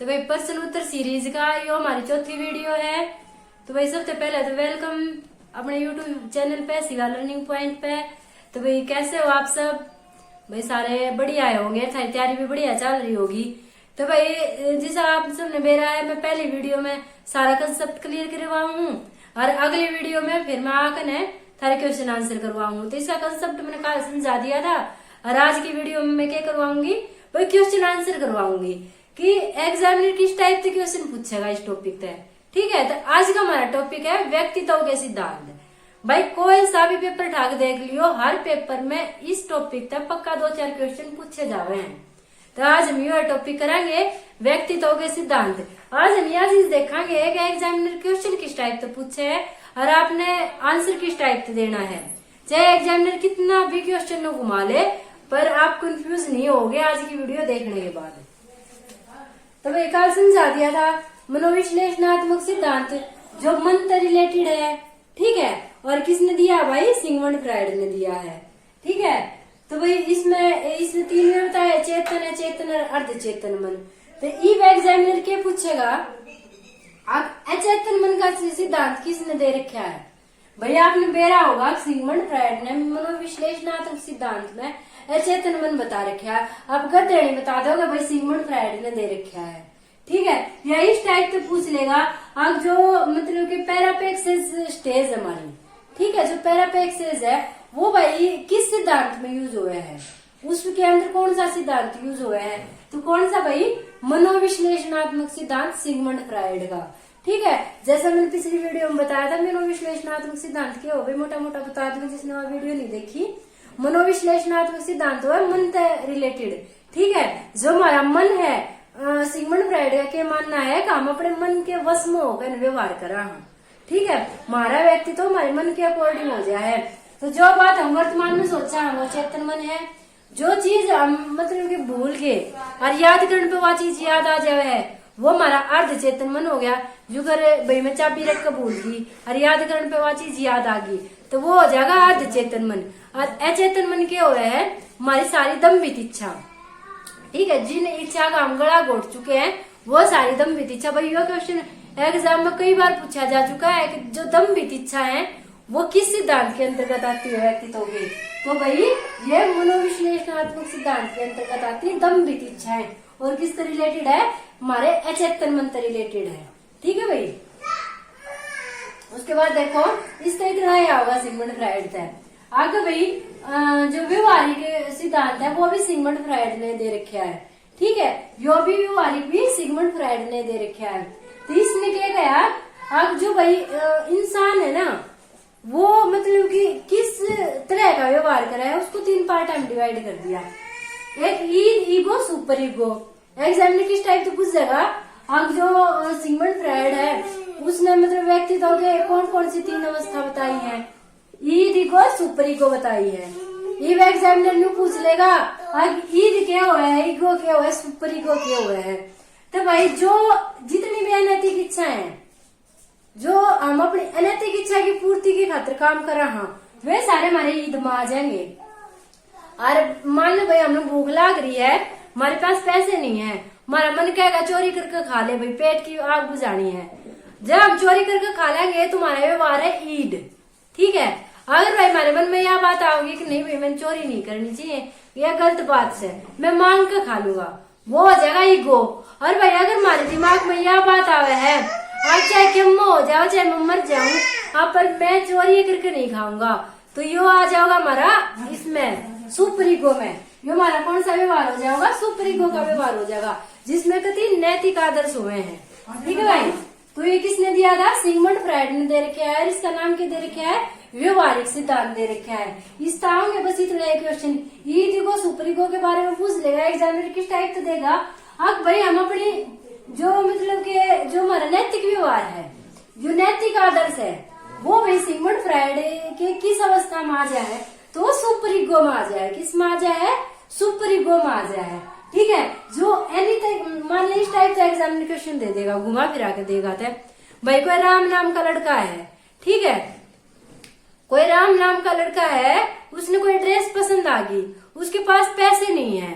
तो भाई प्रश्न उत्तर सीरीज का यो हमारी चौथी वीडियो है। तो भाई सबसे पहले तो वेलकम अपने यूट्यूब चैनल पे शिवा लर्निंग पॉइंट पे। तो भाई कैसे हो आप सब? भाई सारे बढ़िया होंगे, सारी तैयारी भी बढ़िया चल रही होगी। तो भाई जैसा आप सबने बेरा है, मैं पहली वीडियो में सारा कंसेप्ट क्लियर करवाऊँ और अगली वीडियो में फिर मैं आकर ने सारे क्वेश्चन आंसर करवाऊंगी। तो इसका कंसेप्ट मैंने कल समझा दिया था और आज की वीडियो में मैं क्या करवाऊंगी, भाई क्वेश्चन आंसर करवाऊंगी कि एग्जामिनर किस टाइप के क्वेश्चन पूछेगा इस टॉपिक पे। ठीक है, तो आज का हमारा टॉपिक है व्यक्तित्व के सिद्धांत। भाई कोई सा भी पेपर ठाक देख लियो, हर पेपर में इस टॉपिक तक पक्का 2-4 क्वेश्चन पूछे जावे हैं। तो आज हम ये टॉपिक करेंगे व्यक्तित्व के सिद्धांत। आज हम यह चीज देखेंगे कि एग्जामिनर क्वेश्चन किस टाइप से पूछे है और आपने आंसर किस टाइप से देना है। चाहे एग्जामिनर कितना भी क्वेश्चन न घुमा ले, पर आप कंफ्यूज नहीं होगे आज की वीडियो देखने के बाद। तो भाई कल समझा दिया था मनोविश्लेषणात्मक सिद्धांत जो मन से रिलेटेड है। ठीक है, और किसने दिया भाई? सिगमंड फ्राइड ने दिया है। ठीक है, तो भाई इसमें 3 में बताया चेतन, अचेतन और अर्धचेतन मन। तो ईव एग्जामिनर के पूछेगा आप अचेतन मन का सिद्धांत किसने दे रखा है? भाई आपने बेरा होगा सिगमंड फ्राइड ने मनोविश्लेषणात्मक सिद्धांत में अचेतन मन बता रखा है। आप गद्दे नहीं बता दोगे, भाई सिगमंड फ्राइड ने दे रखा है। ठीक है, या इस टाइप से पूछ लेगा आप जो मतलब कि पैरापेक्सिस स्टेज हमारी। ठीक है, जो पैरापेक्सिस है वो भाई किस सिद्धांत में यूज हुए हैं, उसके अंदर कौन सा सिद्धांत यूज हुआ है? तो कौन सा भाई? मनोविश्लेषणात्मक सिद्धांत सिगमंड फ्राइड का। ठीक है, जैसा मैंने पिछली वीडियो में बताया था मनोविश्लेषणात्मक सिद्धांत क्या हो, मोटा मोटा बता दूंगी जिसने वो वीडियो नहीं देखी। मनोविश्लेषणात्मक सिद्धांत है मन से रिलेटेड। ठीक है, जो हमारा मन है, सिगमंड फ्राइड का क्या मानना है कि हम अपने मन के वश में होकर व्यवहार करा। ठीक है, हमारा व्यक्तित्व हमारे मन के अकॉर्डिंग हो जाए। तो जो बात हम वर्तमान में सोचा है वो चेतन मन है। जो चीज हम मतलब कि भूल के और याद करने पे वो चीज याद आ जाए है वो हमारा अर्धचेतन मन हो गया। जो करे भाई मैं चाबी रख कर भूल गई और याद करने पे वो चीज याद आ गई तो वो हो जाएगा अर्धचेतन मन। और अचेतन मन क्या हो है? हमारी सारी दम्भित इच्छा। ठीक है, जिन इच्छा का हम गला घोट चुके हैं वो सारी दम्भित इच्छा। भाई यह क्वेश्चन एग्जाम में कई बार पूछा जा चुका है कि जो दम्भित इच्छा है वो किस सिद्धांत के अंतर्गत आती है व्यक्तित्व की? तो भाई ये मनोविश्लेषणात्मक सिद्धांत के अंतर्गत आती है दम्भित इच्छाएं। और किससे रिलेटेड है? हमारे अचेतन मन से रिलेटेड है। ठीक है भाई, उसके बाद देखो इसका इतना ही होगा सिगमंड फ्राइड से। आगे भाई जो व्यवहारिक सिद्धांत है वो भी सिगमंड फ्राइड ने दे रखा है। ठीक है, यो भी व्यवहारिक भी सिगमंड फ्राइड ने दे रखा है। तो इसमें क्या गया, अब जो भाई इंसान है ना वो मतलब कि किस तरह का व्यवहार करा है उसको 3 पार्ट में डिवाइड कर दिया। एक ईगो, सुपर ईगो। एग्जामिनर किस टाइप से पूछेगा, अब जो सिगमंड फ्राइड है उसने मतलब व्यक्तित्व के कौन कौन सी 3 अवस्था बताई है? ईगो, सुपर ईगो बताई है। ईव एग्जामिनर ने पूछ लेगा अब ईद क्या हुआ है, ईगो क्या हुआ है, सुपर ईगो क्या हुआ है। तो भाई जो जितनी भी अनैतिक इच्छा है, जो हम अपनी अनैतिक इच्छा की पूर्ति की खातिर काम कर रहा वे सारे हमारे ईद में आ जाएंगे। और मान लो भाई हमें भूख लाग रही है, हमारे पास पैसे नहीं है, हमारा मन कहेगा चोरी करके खा ले, भाई पेट की आग बुझानी है। जब हम चोरी करके खा लेंगे तो हमारा व्यवहार है ईद। ठीक है, अगर भाई हमारे मन में यह बात आओगी कि नहीं भाई मैंने चोरी नहीं करनी चाहिए, यह गलत बात से मैं मांग कर खा लूंगा, वो हो जाएगा ईगो। और भाई अगर हमारे दिमाग में यह बात आवे है आज चाहे किम्मो हो जाओ चाहे मैं मर जाऊं आप पर मैं चोरी करके नहीं खाऊंगा, तो यो आ जाओगा हमारा इसमें सुपर ईगो में। यो हमारा कौन सा व्यवहार हो जाएगा? सुपर ईगो का व्यवहार हो जाएगा जिसमें कति नैतिक आदर्श हुए हैं। ठीक है भाई, तो ये किसने दिया था? सिगमंड फ्राइड ने दे रखा है। इसका नाम क्या दे रखा है? व्यवहारिक सिद्धांत दे रखा है। इस ताव में बस इतना क्वेश्चन ईगो सुपर ईगो के बारे में पूछ लेगा एग्जामिनर किस टाइप से देगा। अब भाई हम अपनी जो मतलब के जो हमारा नैतिक व्यवहार है, जो नैतिक आदर्श है वो भाई सिगमंड फ्राइड के किस अवस्था में आ जाए तो सुपर ईगो में आ जाए। किस में आ जाए? सुपर ईगो में आ जाए। ठीक है, जो एनी मान ली इस टाइप से एग्जामिनर क्वेश्चन दे देगा, घुमा फिरा के देगा। तो भाई कोई राम नाम का लड़का है, ठीक है, कोई राम नाम का लड़का है, उसने कोई ड्रेस पसंद आ गई, उसके पास पैसे नहीं है,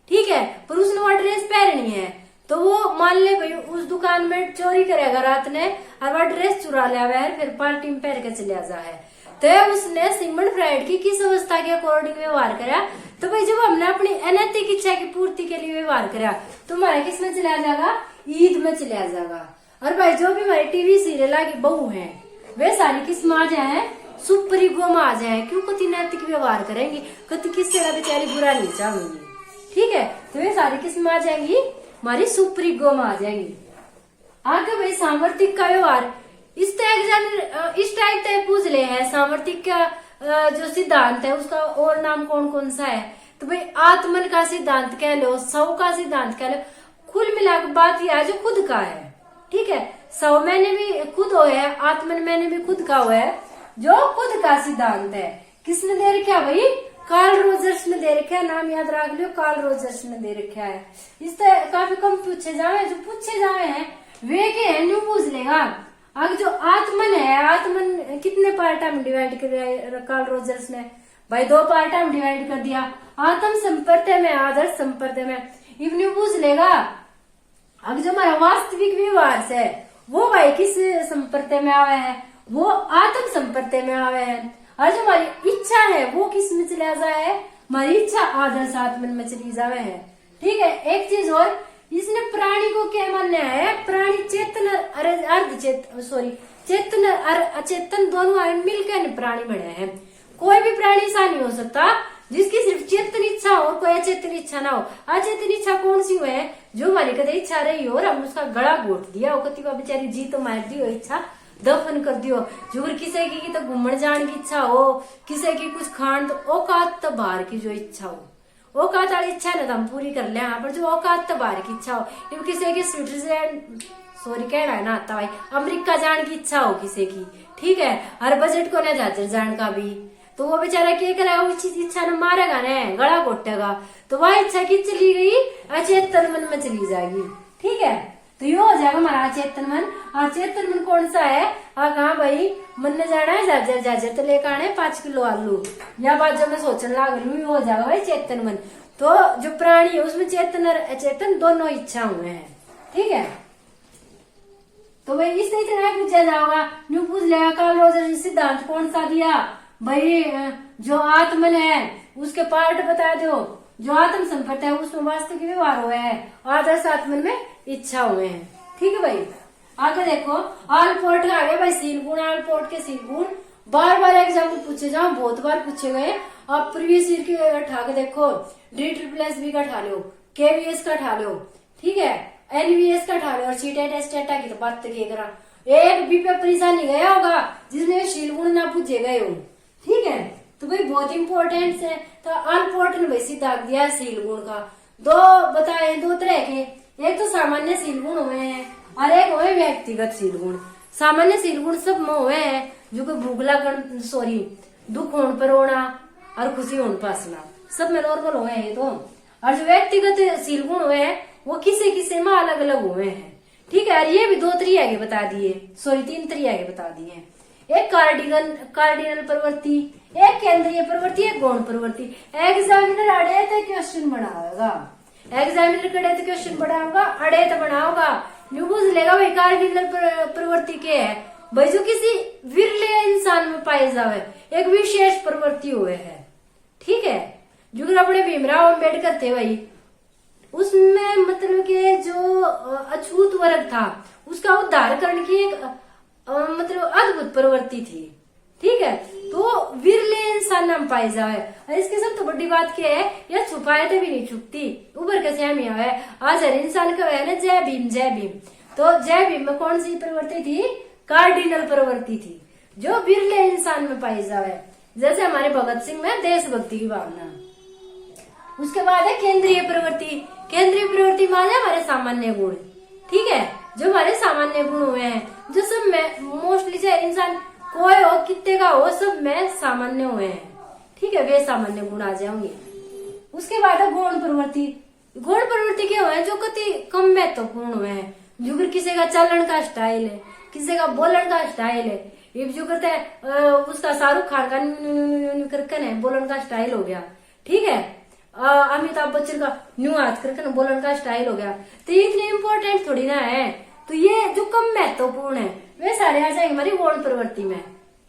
ठीक है, पर उसने वो ड्रेस पहननी है, तो वो मान ले भाई उस दुकान में चोरी करेगा रात ने और वह ड्रेस चुरा लिया हुआ है, फिर पार्टी में पहन के चले जा है। तो उसने सिगमंड फ्राइड की किस अवस्था के अकॉर्डिंग व्यवहार करा? तो भाई जब हमने अपनी अनैतिक इच्छा की पूर्ति के लिए व्यवहार करा तो हमारा किस में चला जाएगा? ईद में चला जाएगा। और भाई जो भी हमारी टीवी सीरियल की बहू है वे सारी किस में आ जाए? सुपर ईगो में आ जाए। क्यों? कति नैतिक व्यवहार करेंगी, कति किससे का बेचारी बुरा नहीं चाहेंगी। ठीक है, तो वे सारी किस में आ जाएंगी? हमारी सुपर ईगो में आ जाएंगी। आगे भाई सामर्थ्यिक का व्यवहार इस टाइप तय पूछ ले है। सामर्थ्यिक का जो सिद्धांत है उसका और नाम कौन कौन सा है? तो भाई आत्मन का सिद्धांत कह लो, सौ का सिद्धांत कह लो। कुल मिलाकर बात यह है जो खुद का है। ठीक है, सौ मैंने भी खुद हो है, आत्मन मैंने भी खुद का हुआ है, जो खुद का सिद्धांत है। किसने दे रखा भाई? कार्ल रोजर्स ने दे रखा है। नाम याद रख लियो, कार्ल रोजर्स ने दे रखा है। इस तरह काफी कम पूछे जावे, जो पूछे जावे हैं वे के है न्यू पूछ लेगा। अब जो आत्मन है, आत्मन कितने पार्टा में डिवाइड कर कार्ल रोजर्स ने? भाई 2 पार्टा में डिवाइड कर दिया, आत्म संपर्दय में, आदर्श संपर्दय में। इब न्यू पूछ लेगा अब जो हमारा वास्तविक व्यवहार है वो भाई किस संपर्दय में आवे है? वो आत्म संपर्दय में आवे है। और जो हमारी इच्छा है वो किस में चला जाए है? हमारी इच्छा आदर्श आत्मन में चली जावे है। ठीक है, एक चीज और, इसने प्राणी को क्या मानना है? प्राणी चेतन अर्ध चेतन और अचेतन दोनों मिलकर प्राणी बने हैं। कोई भी प्राणी ऐसा नहीं हो सकता जिसकी सिर्फ चेतन इच्छा हो और कोई अचेतन इच्छा ना हो। अचेतन इच्छा कौन सी है? जो हमारी कदे इच्छा रही हो और हम उसका गला घोट दिया हो, कति बेचारी जी तो मार दी हो, इच्छा दफन कर दियो। जो किसी की तो घूमने जाने की इच्छा हो, किसी की कुछ खान, तो औकात तो बाहर की जो इच्छा हो, औकात वाली इच्छा है ना तो हम पूरी कर ले। पर जो औकात तो बाहर की इच्छा हो, किसी की स्विट्जरलैंड कहना है ना आता भाई, अमेरिका जाने की इच्छा हो किसी की, ठीक है, हर बजट को ना झाझर जाने का भी, तो वो बेचारा क्या करेगा? उस इच्छा ने मारेगा न, गला घोटेगा। तो वह इच्छा की चली गई अचेतन मन में चली जाएगी। ठीक है, तो ये हो जाएगा हमारा अचेतन मन। और चेतन मन कौन सा है? कहा भाई मन ने जाना है झाझर, झाझर तो लेकर आने 5 किलो आलू, या बात जब मैं सोचने लग रही हूँ, हो जाएगा भाई चेतन मन। तो जो प्राणी है उसमें चेतन और अचेतन दोनों इच्छा हुए हैं। ठीक है, तो भाई इस तरह पूछा जाएगा, न्यू पूछ लेगा कार्ल रोजर सिद्धांत कौन सा दिया भाई? जो आत्मन है उसके पार्ट बता दो, जो आत्म संपर्क है उसमें वास्तविक व्यवहार हुए है, आदर्श आत्मन में इच्छा हुए हैं। ठीक है भाई, आगे देखो आलपोर्ट का आ गया भाई सील गुण। आलपोर्ट के सील गुण बार बार एग्जाम्पल पूछे जाओ, बहुत बार पूछे गए। आप प्रीवियस ईयर के उठा के देखो, DSSS का उठा लो, KVS का उठा लो, ठीक है, NVS का उठा लो, और CTET STETA की तो बात तो करा। एक भी पेपर ऐसा नहीं गया होगा जिसने शील गुण ना पूछे गए हो। ठीक है, तो भाई बहुत इंपॉर्टेंट है। तो अनपोर्ट ने भाई सिद्धांत दिया सील गुण का। 2 बताए, 2 तरह के, एक तो सामान्य सील गुण हुए हैं और एक हुए व्यक्तिगत सील गुण। सामान्य सील गुण सब में हुए हैं, जो कोई भूख लगन दुख होने पर रोना और खुशी होने पर हंसना, सब में नॉर्मल हुए हैं। तो और जो व्यक्तिगत सील गुण हुए हैं वो किसी किसी में अलग अलग हुए हैं। ठीक है, और ये भी 2 तरीके बता दिए, 3 तरीके बता दिए। एक कार्डिनल प्रवृत्ति, एक केंद्रीय प्रवृत्ति, एक गौण प्रवृत्ति। एग्जामिनर अड़े तो क्वेश्चन बनाएगा, एग्जामिनर कड़े तो क्वेश्चन बनाऊंगा, अड़े तो बनाऊंगा। न्यू पूछ लेगा भाई कार्डिनल प्रवृत्ति के है भाई, जो किसी विरले इंसान में पाए जावे, एक विशेष प्रवृत्ति हुए है। ठीक है, जो अपने भीमराव अम्बेडकर थे भाई, उसमें मतलब के जो अछूत वर्ग था उसका उद्धार करने की एक मतलब अद्भुत प्रवृत्ति थी। ठीक है, तो विरले इंसान नाम पाए जावे। इसके सब तो बड़ी बात क्या है, यह छुपाए तो भी नहीं छुपती, उभर के सहमी है। आज हर इंसान का है ना जय भीम जय भीम। तो जय भीम में कौन सी प्रवृत्ति थी? कार्डिनल प्रवृत्ति थी, जो विरले इंसान में पाई जावे। जैसे हमारे भगत सिंह में देशभक्ति की भावना। उसके बाद है केंद्रीय प्रवृत्ति। केंद्रीय प्रवृत्ति मान है हमारे सामान्य गुण। ठीक है, जो हमारे सामान्य गुण हुए हैं, जो सब में मोस्टली चाहे इंसान कोई हो कितने का हो, सब में सामान्य हुए हैं। ठीक है, वे सामान्य गुण आ जाएंगे। उसके बाद है गौण प्रवृत्ति। गौण प्रवृत्ति के हुए हैं जो कति कम महत्वपूर्ण हुए हैं, जो किसी का चलन का स्टाइल है, किसी का बोलन का स्टाइल है। ये जो करते हैं उसका शाहरुख खान का करके बोलन का स्टाइल हो गया। ठीक है, अमिताभ बच्चन का न्यू हाथ करके ना बोलने का स्टाइल हो गया, तो ये इतने इम्पोर्टेंट थोड़ी ना है। तो ये जो कम महत्वपूर्ण है वे सारे आ जाएंगे हमारी गौण प्रवृत्ति में।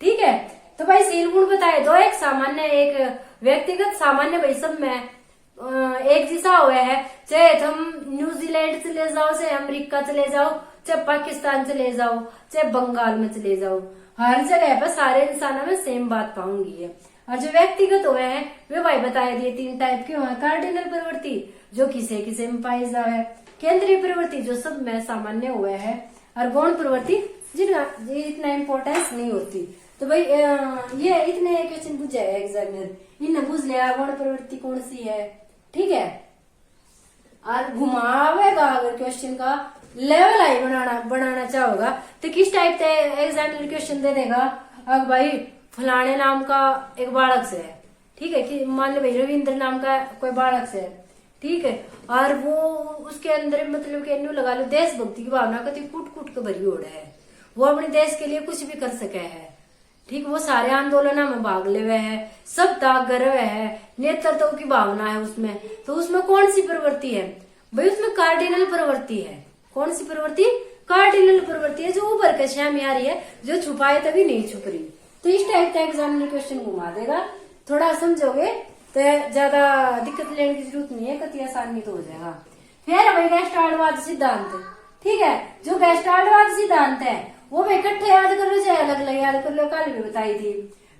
ठीक है, तो भाई शील गुण बताए दो, एक सामान्य एक व्यक्तिगत। सामान्य भाई सब में एक जैसा हुआ है, चाहे तुम न्यूजीलैंड चले जाओ, चाहे अमेरिका चले जाओ, चाहे पाकिस्तान चले जाओ, चाहे बंगाल में चले जाओ, हर जगह पर सारे इंसानों में सेम बात पाऊंगी है। और जो व्यक्तिगत हुए हैं वे भाई बताए दिए 3 टाइप के हुए। कार्डिनल प्रवृत्ति जो किसे किसे में पाई जाए, केंद्रीय प्रवृत्ति जो सब में सामान्य हुए है, और गौण प्रवृत्ति जिनका इतना इम्पोर्टेंस नहीं होती। तो भाई ये इतने क्वेश्चन पूछे एग्जामिनर, इन्हें पूछ लिया गौण प्रवृत्ति कौन सी है। ठीक है, और घुमावेगा अगर क्वेश्चन का लेवल आई बनाना चाहोगा तो किस टाइप से एग्जामिनर क्वेश्चन दे देगा। अब भाई फलाने नाम का एक बालक से है, ठीक है, कि मान लो भाई रविंद्र नाम का कोई बालक से है, ठीक है, और वो उसके अंदर मतलब कि न्यू लगा लो देशभक्ति की भावना कति कूट कूट के भरी ओढ़ है, वो अपने देश के लिए कुछ भी कर सके है। ठीक, वो सारे आंदोलनों में भाग ले हुए है, सब त्याग गर्व है, नेतृत्व की भावना है उसमें। तो उसमें कौन सी प्रवृत्ति है भाई, उसमें कार्डिनल प्रवृत्ति है। कौन सी प्रवृत्ति? कार्डिनल प्रवृत्ति है, जो ऊपर के श्याम आ रही है, जो छुपाए तभी नहीं छुप रही। तो इस टाइप का एग्जामिनर क्वेश्चन घुमा देगा, थोड़ा समझोगे तो ज्यादा दिक्कत लेने की जरूरत नहीं है, कति आसानी तो हो जाएगा। फिर भाई गैस्टार्डवाद सिद्धांत, ठीक है, जो गैस्टार्डवाद सिद्धांत है वो भाई इकट्ठे याद कर लो चाहे अलग अलग याद कर लो, कल भी बताई थी।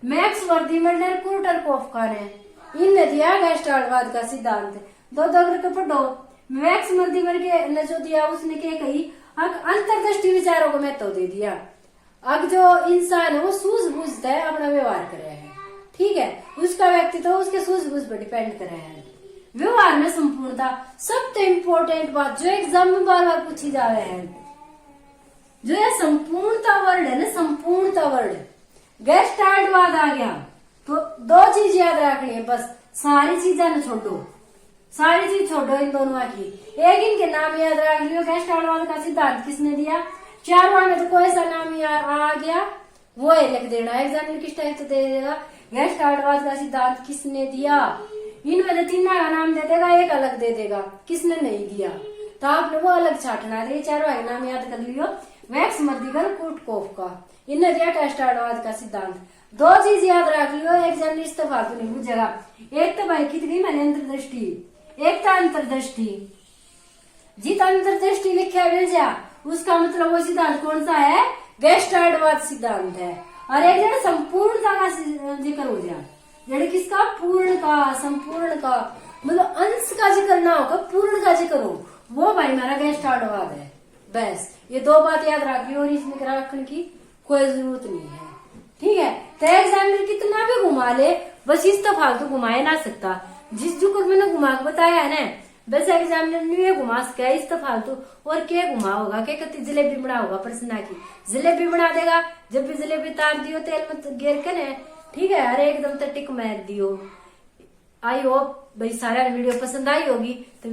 मैक्स वर्दीमन ने कुर्टर कोफका ने इनने दिया गैस्टार्डवाद का सिद्धांत, दो दो करके पढ़ो। मैक्स वर्दीमन के ने जो दिया उसने क्या कही, अंतर्दृष्टि विचारों को महत्व दे दिया। अब जो इंसान है वो सूझबूझता है अपना व्यवहार करे है, ठीक है, उसका व्यक्तित्व उसके सूझबूझ पर डिपेंड करे है। व्यवहार में संपूर्णता सबसे इम्पोर्टेंट बात जो एग्जाम में बार बार पूछी जा रहे हैं, जो ये संपूर्णता वर्ड है ना, संपूर्णता वर्ड गैस्टार्डवाद आ गया तो 2 चीज याद रखनी है बस, सारी चीजें न छोड़ो, सारी चीज छोड़ो इन दोनों की। एक इनके नाम याद रख लियो, गैस्टार्डवाद का सिद्धांत किसने दिया, 4 बार में तो कोई सा नाम आ गया वो है लिख देना। एग्जाम किस टाइप से दे देगा, गैस्टार्डवाद का सिद्धांत किसने दिया, इनमें तो 3 का नाम दे देगा, एक अलग दे देगा किसने नहीं दिया, तो आपने वो अलग छाटना है। 4 का नाम याद कर लियो, मैक्स वर्दीमन कुर्टकोफका इन्हें दिया गैस्टार्डवाद का सिद्धांत। 2 चीज याद रख लियो, एग्जाम इस तो फालतू नहीं पूछेगा। एक तो भाई कितनी मैंने अंतर्दृष्टि, एक तो अंतर्दृष्टि, जित अंतर्दृष्टि लिखा मिल जा उसका मतलब वो सिद्धांत कौन सा है, गैस्टार्डवाद सिद्धांत है। और एक जरा संपूर्णता का जिक्र हो गया, जड़े किसका, पूर्ण का, संपूर्ण का, मतलब अंश का जिक्र ना होगा पूर्ण का जिक्र हो, वो भाई हमारा गैस्टार्डवाद है। बस ये 2 बात याद रखिए और इसमें रखने की कोई जरूरत नहीं है, ठीक है। तो एग्जामिनर कितना भी घुमा ले बस इस तो फालतू घुमाए ना सकता, जिस जो मैंने घुमा के बताया है ना बस एग्जामिनर नहीं घुमा सका इस तो फालतू, और क्या घुमा होगा, क्या कहती जलेबी बना होगा प्रश्न की, जलेबी बना देगा। जब भी जलेबी तार दियो तेल में गिर के न, ठीक है, अरे एकदम तो टिक मार दियो। आई होप भाई सारा वीडियो पसंद आई होगी, तो